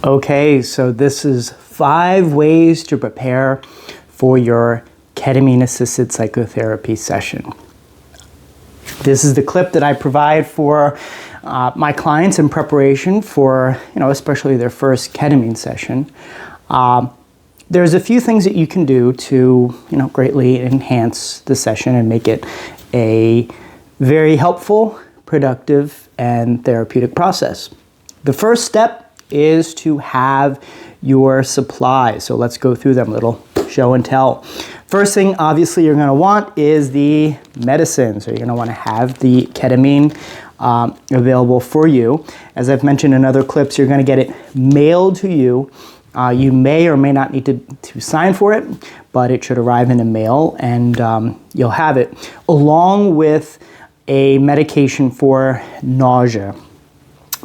Okay, so this is 5 ways to prepare for your ketamine-assisted psychotherapy session. This is the clip that I provide for my clients in preparation for, especially their first ketamine session. There's a few things that you can do to, greatly enhance the session and make it a very helpful, productive, and therapeutic process. The first step is to have your supplies. So let's go through them, a little show and tell. First thing, obviously, you're going to want is the medicine. So you're going to want to have the ketamine available for you. As I've mentioned in other clips, you're going to get it mailed to you. You may or may not need to sign for it, but it should arrive in a mail and you'll have it, along with a medication for nausea.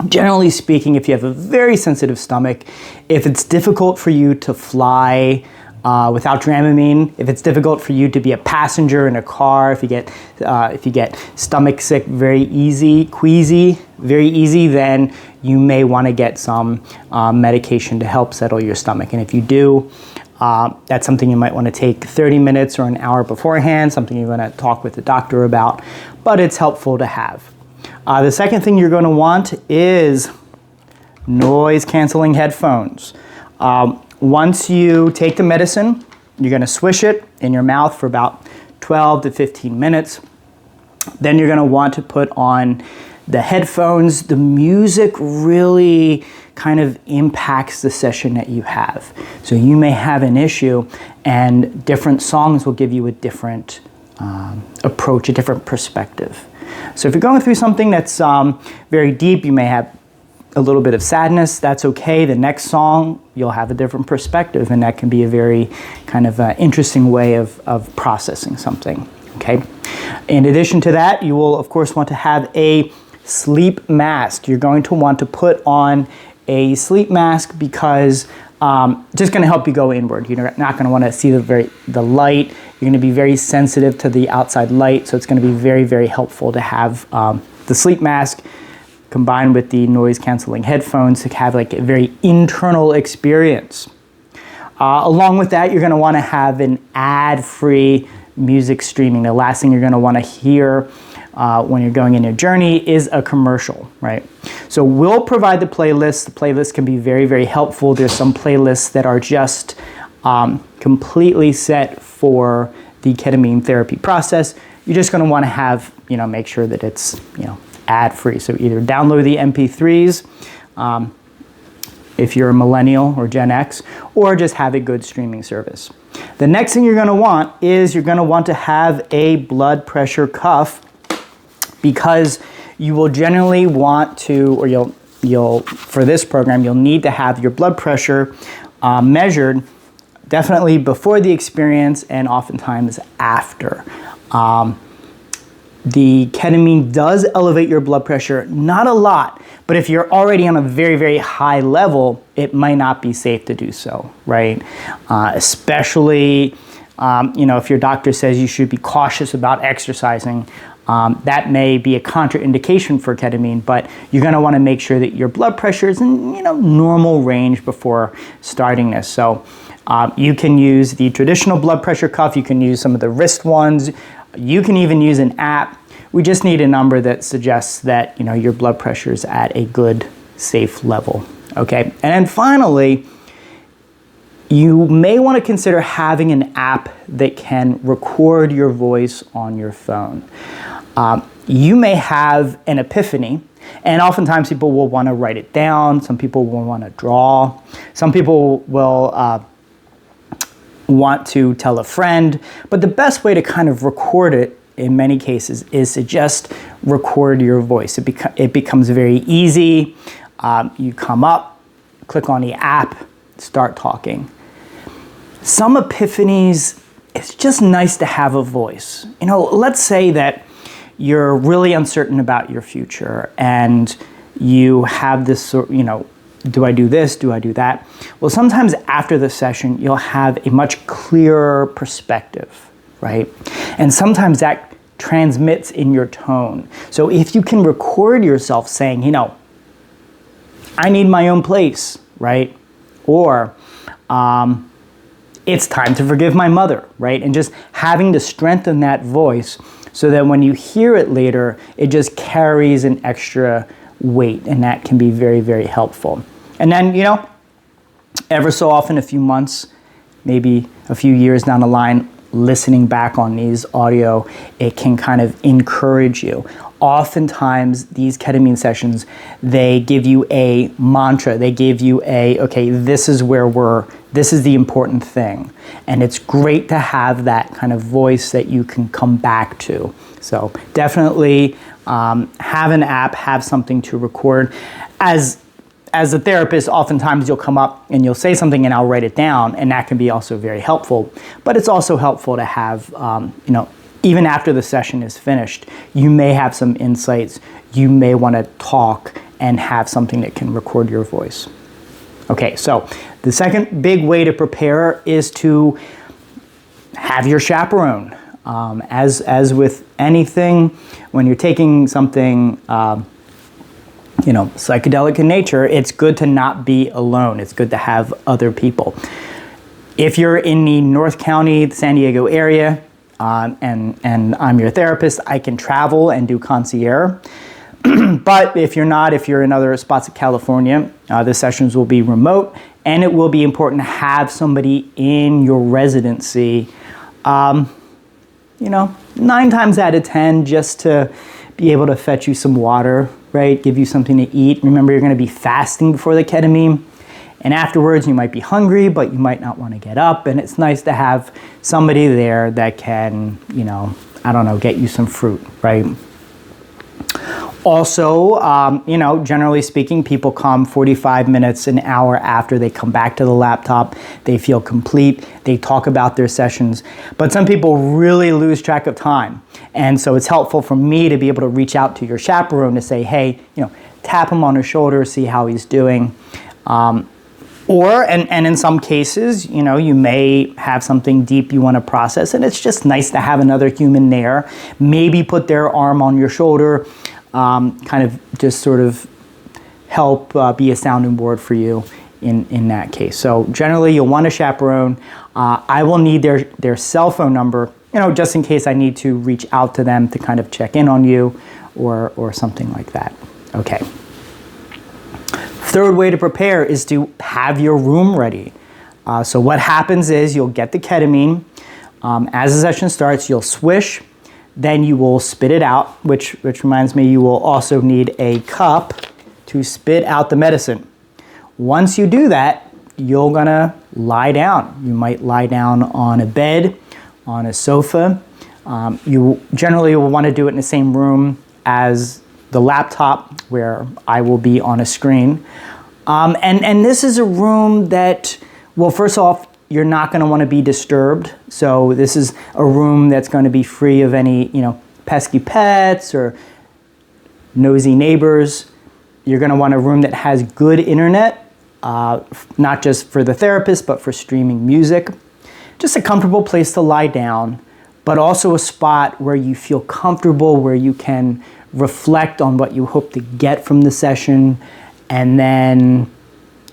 Generally speaking, if you have a very sensitive stomach, if it's difficult for you to fly without Dramamine, if it's difficult for you to be a passenger in a car, if you get stomach sick very easy, queasy very easy, then you may want to get some medication to help settle your stomach. And if you do, that's something you might want to take 30 minutes or an hour beforehand, something you're going to talk with the doctor about, but it's helpful to have. The second thing you're going to want is noise-canceling headphones. Once you take the medicine, you're going to swish it in your mouth for about 12 to 15 minutes. Then you're going to want to put on the headphones. The music really kind of impacts the session that you have. So you may have an issue, and different songs will give you a different approach, a different perspective. So if you're going through something that's very deep, you may have a little bit of sadness, that's okay. The next song, you'll have a different perspective, and that can be a very kind of interesting way of processing something, okay? In addition to that, you will, of course, want to have a sleep mask. You're going to want to put on a sleep mask because it's just going to help you go inward. You're not going to want to see the light. You're going to be very sensitive to the outside light, so it's going to be very, very helpful to have the sleep mask combined with the noise-canceling headphones to have like a very internal experience. Along with that, you're going to want to have an ad-free music streaming. The last thing you're going to want to hear when you're going in your journey is a commercial, right? So we'll provide the playlist. The playlist can be very, very helpful. There's some playlists that are just completely set for the ketamine therapy process. You're just going to want to have, make sure that it's, ad-free. So either download the MP3s if you're a millennial or Gen X, or just have a good streaming service. The next thing you're going to want is you're going to want to have a blood pressure cuff, because you will generally want to, or you'll for this program, you'll need to have your blood pressure measured definitely before the experience and oftentimes after. The ketamine does elevate your blood pressure, not a lot, but if you're already on a very, very high level, it might not be safe to do so, right? Especially, if your doctor says you should be cautious about exercising, that may be a contraindication for ketamine, but you're going to want to make sure that your blood pressure is in normal range before starting this. So you can use the traditional blood pressure cuff. You can use some of the wrist ones. You can even use an app. We just need a number that suggests that your blood pressure is at a good, safe level. Okay, and then finally, you may want to consider having an app that can record your voice on your phone. You may have an epiphany, and oftentimes people will want to write it down. Some people will want to draw. Some people will want to tell a friend. But the best way to kind of record it in many cases is to just record your voice. It becomes very easy. You come up, click on the app, start talking. Some epiphanies, it's just nice to have a voice. Let's say that you're really uncertain about your future and you have this, do I do this? Do I do that? Well, sometimes after the session, you'll have a much clearer perspective, right? And sometimes that transmits in your tone. So if you can record yourself saying, I need my own place, right? Or it's time to forgive my mother, right? And just having to strengthen that voice so that when you hear it later, it just carries an extra weight, and that can be very, very helpful. And then, ever so often, a few months, maybe a few years down the line, listening back on these audio, it can kind of encourage you. Oftentimes, these ketamine sessions, they give you a mantra. They give you okay, this is the important thing. And it's great to have that kind of voice that you can come back to. So definitely have an app, have something to record. As a therapist, oftentimes you'll come up and you'll say something and I'll write it down, and that can be also very helpful. But it's also helpful to have, even after the session is finished, you may have some insights. You may want to talk and have something that can record your voice. Okay, so the second big way to prepare is to have your chaperone. As with anything, when you're taking something, psychedelic in nature, it's good to not be alone. It's good to have other people. If you're in the North County, the San Diego area, and I'm your therapist, I can travel and do concierge. But if you're in other spots of California, the sessions will be remote, and it will be important to have somebody in your residency, 9 times out of 10, just to be able to fetch you some water, right? Give you something to eat. Remember, you're going to be fasting before the ketamine. And afterwards, you might be hungry, but you might not want to get up. And it's nice to have somebody there that can, get you some fruit, right? Also, generally speaking, people come 45 minutes, an hour after they come back to the laptop. They feel complete. They talk about their sessions. But some people really lose track of time. And so it's helpful for me to be able to reach out to your chaperone to say, hey, tap him on the shoulder, see how he's doing. Or in some cases, you may have something deep you want to process, and it's just nice to have another human there. Maybe put their arm on your shoulder, kind of just sort of help be a sounding board for you in that case. So generally, you'll want a chaperone. I will need their cell phone number, just in case I need to reach out to them to kind of check in on you or something like that. Okay. Third way to prepare is to have your room ready. So what happens is you'll get the ketamine. As the session starts, you'll swish. Then you will spit it out, which reminds me, you will also need a cup to spit out the medicine. Once you do that, you're gonna lie down. You might lie down on a bed, on a sofa. You generally will want to do it in the same room as the laptop, where I will be on a screen. And this is a room that, well, first off, you're not going to want to be disturbed. So this is a room that's going to be free of any, pesky pets or nosy neighbors. You're going to want a room that has good internet, not just for the therapist, but for streaming music. Just a comfortable place to lie down, but also a spot where you feel comfortable, where you can reflect on what you hope to get from the session, and then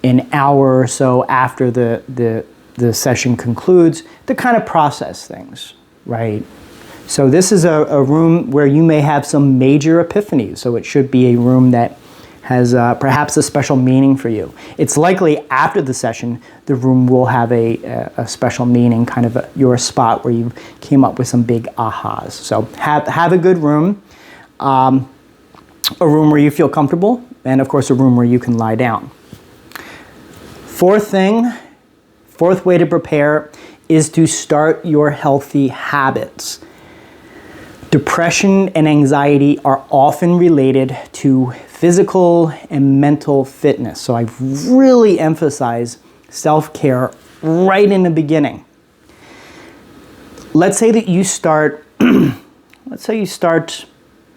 an hour or so after the session concludes to kind of process things, right? So this is a room where you may have some major epiphanies, so it should be a room that has perhaps a special meaning for you. It's likely after the session, the room will have a special meaning, kind of your spot where you came up with some big ahas. So have a good room. A room where you feel comfortable, and of course a room where you can lie down. Fourth way to prepare is to start your healthy habits. Depression and anxiety are often related to physical and mental fitness. So I really emphasize self-care right in the beginning. Let's say that you start,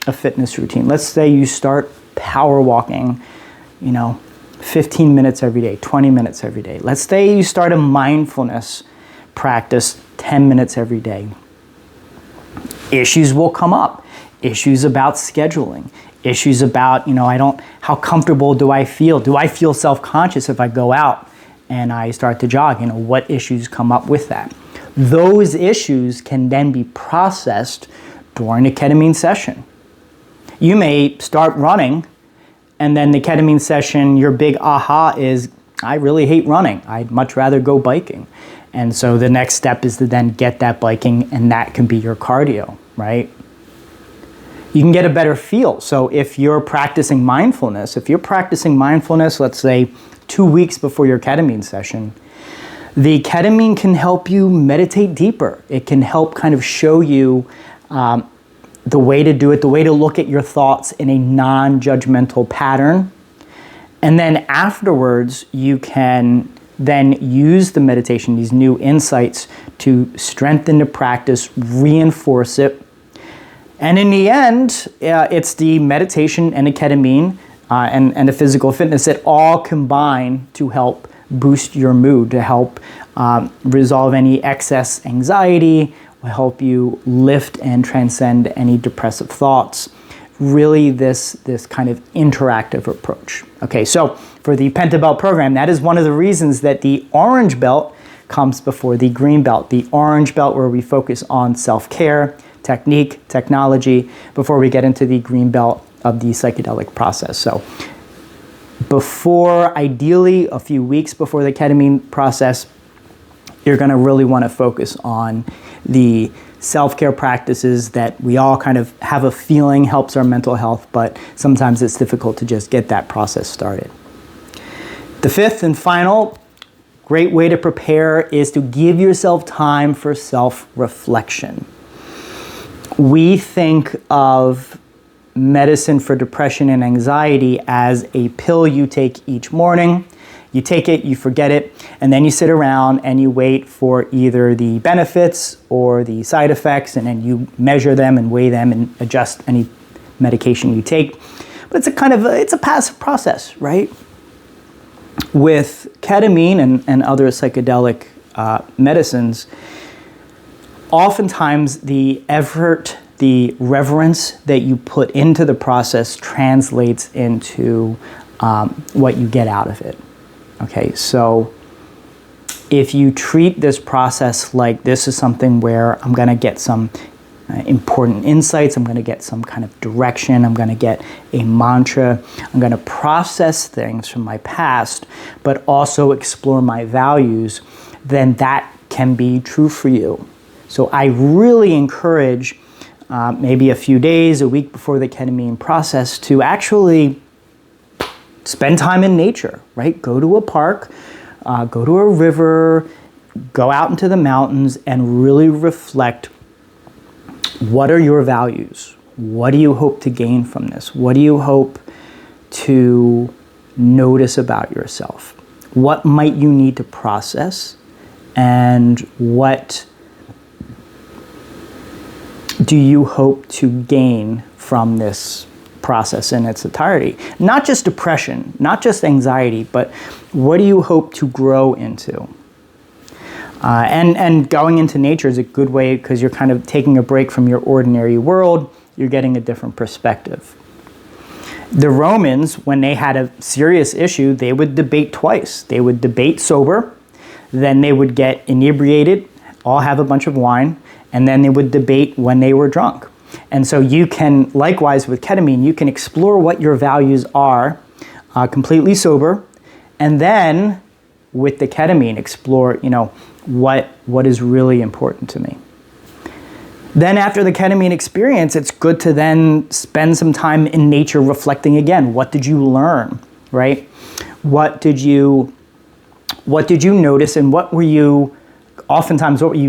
a fitness routine. Let's say you start power walking, 15 minutes every day, 20 minutes every day. Let's say you start a mindfulness practice 10 minutes every day. Issues will come up. Issues about scheduling, issues about, how comfortable do I feel? Do I feel self-conscious if I go out and I start to jog? What issues come up with that? Those issues can then be processed during a ketamine session. You may start running, and then the ketamine session, your big aha is, I really hate running. I'd much rather go biking. And so the next step is to then get that biking, and that can be your cardio, right? You can get a better feel. So if you're practicing mindfulness, let's say 2 weeks before your ketamine session, the ketamine can help you meditate deeper. It can help kind of show you the way to do it, the way to look at your thoughts in a non-judgmental pattern. And then afterwards, you can then use the meditation, these new insights, to strengthen the practice, reinforce it. And in the end, it's the meditation and the ketamine and the physical fitness that all combine to help boost your mood, to help resolve any excess anxiety, will help you lift and transcend any depressive thoughts. Really this kind of interactive approach. Okay, so for the Pentabelt program, that is one of the reasons that the orange belt comes before the green belt. The orange belt where we focus on self-care, technique, technology, before we get into the green belt of the psychedelic process. So ideally a few weeks before the ketamine process, you're going to really want to focus on the self-care practices that we all kind of have a feeling helps our mental health, but sometimes it's difficult to just get that process started. The fifth and final great way to prepare is to give yourself time for self-reflection. We think of medicine for depression and anxiety as a pill you take each morning. You take it, you forget it, and then you sit around and you wait for either the benefits or the side effects, and then you measure them and weigh them and adjust any medication you take. But it's a passive process, right? With ketamine and other psychedelic medicines, oftentimes the effort, the reverence that you put into the process translates into what you get out of it. Okay, so if you treat this process like this is something where I'm going to get some important insights, I'm going to get some kind of direction, I'm going to get a mantra, I'm going to process things from my past, but also explore my values, then that can be true for you. So I really encourage maybe a few days, a week before the ketamine process to actually spend time in nature, right? Go to a park, go to a river, go out into the mountains and really reflect, what are your values? What do you hope to gain from this? What do you hope to notice about yourself? What might you need to process? And what do you hope to gain from this process in its entirety? Not just depression, not just anxiety, but what do you hope to grow into? And going into nature is a good way because you're kind of taking a break from your ordinary world. You're getting a different perspective. The Romans, when they had a serious issue, they would debate twice. They would debate sober, then they would get inebriated, all have a bunch of wine, and then they would debate when they were drunk. And so you can, likewise with ketamine, you can explore what your values are completely sober, and then with the ketamine explore, what is really important to me. Then after the ketamine experience, it's good to then spend some time in nature reflecting again. What did you learn, right? What did you notice, and what were you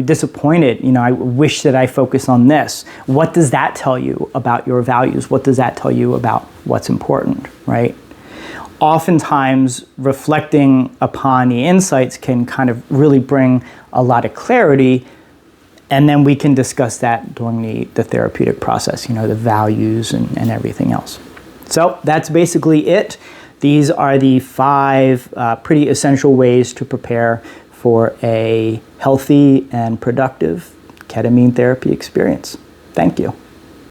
disappointed? I wish that I focus on this. What does that tell you about your values? What does that tell you about what's important, right? Oftentimes, reflecting upon the insights can kind of really bring a lot of clarity, and then we can discuss that during the therapeutic process, the values and everything else. So that's basically it. These are the 5 pretty essential ways to prepare for a healthy and productive ketamine therapy experience. Thank you.